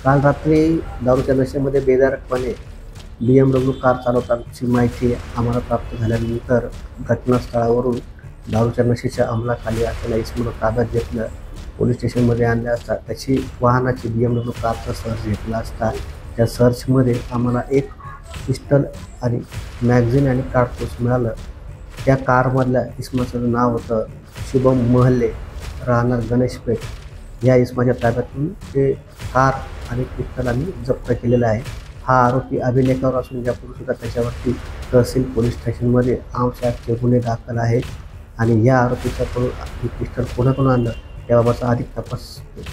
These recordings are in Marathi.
काल रात्री दारूच्या नशेमध्ये बेधडकपणे BMW कार चालवतानाची माहिती आम्हाला प्राप्त झाल्यानंतर घटनास्थळावरून दारूच्या नशेच्या अंमलाखाली असलेल्या इसमला ताब्यात घेतलं. पोलीस स्टेशनमध्ये आणले असता त्याची वाहनाची BMW कारचा सर्च घेतला असता त्या सर्चमध्ये आम्हाला एक पिस्टल आणि मॅगझिन आणि कारतूस मिळालं. त्या कारमधल्या इसमाचं नाव होतं शुभम महल्ले, राहणार गणेशपेठ. या इसमाच्या ताब्यातून ते कार आणि पिस्टल आम्ही जप्त केलेला आहे. हा आरोपी अभिलेखावर असून यापूर्वीसुद्धा त्याच्यावरती तहसील पोलीस स्टेशनमध्ये आमच्याचे गुन्हे दाखल आहेत आणि या आरोपीच्याकडून ही पिस्टल कोणाकडून आणलं त्याबाबतचा अधिक तपास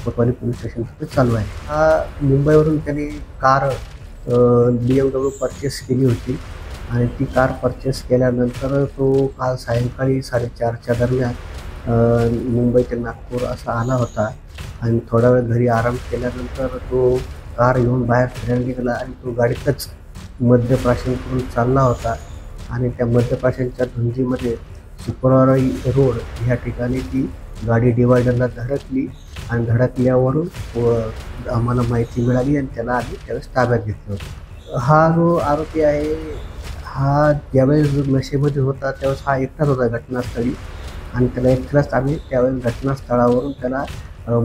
कोतवाली पोलीस स्टेशनमध्ये चालू आहे. हा मुंबईवरून त्यांनी कार BMW परचेस केली होती आणि ती कार परचेस केल्यानंतर तो काल सायंकाळी 4:30च्या दरम्यान मुंबई ते नागपूर असा आला होता आणि थोडा वेळ घरी आराम केल्यानंतर तो कार घेऊन बाहेर फिरायला निघाला आणि तो गाडीतच मद्यप्राशन करून चालला होता आणि त्या मद्यप्राशनच्या धुंदीमध्ये शुक्रवारी रोड ह्या ठिकाणी ती गाडी डिवायडरला धडकली आणि धडकल्यावरून आम्हाला माहिती मिळाली आणि त्याला आम्ही त्यावेळेस ताब्यात घेतलं होतं. हा जो आरोपी आहे हा ज्यावेळेस नशेमध्ये होता त्यावेळेस हा एकटाच होता घटनास्थळी आणि त्याला एकट्यालाच आम्ही त्यावेळेस घटनास्थळावरून त्याला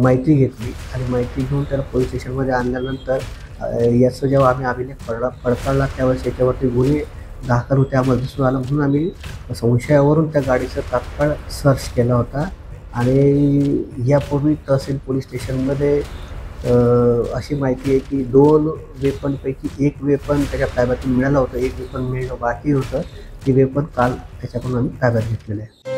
माहिती घेतली आणि माहिती घेऊन त्याला पोलीस स्टेशनमध्ये आणल्यानंतर याचं जेव्हा आम्ही अभिलेख पडताळला त्यावेळेस याच्यावरती गुन्हे दाखल होते आम्हाला दिसून आलं, म्हणून आम्ही संशयावरून त्या गाडीचं तात्काळ सर्च केला होता. आणि यापूर्वी तहसील पोलीस स्टेशनमध्ये अशी माहिती आहे की 2 वेपनपैकी 1 वेपन त्याच्या ताब्यातून मिळालं होतं, 1 वेपन मिळणं बाकी होतं. ती वेपन काल त्याच्याकडून आम्ही ताब्यात घेतलेलं आहे.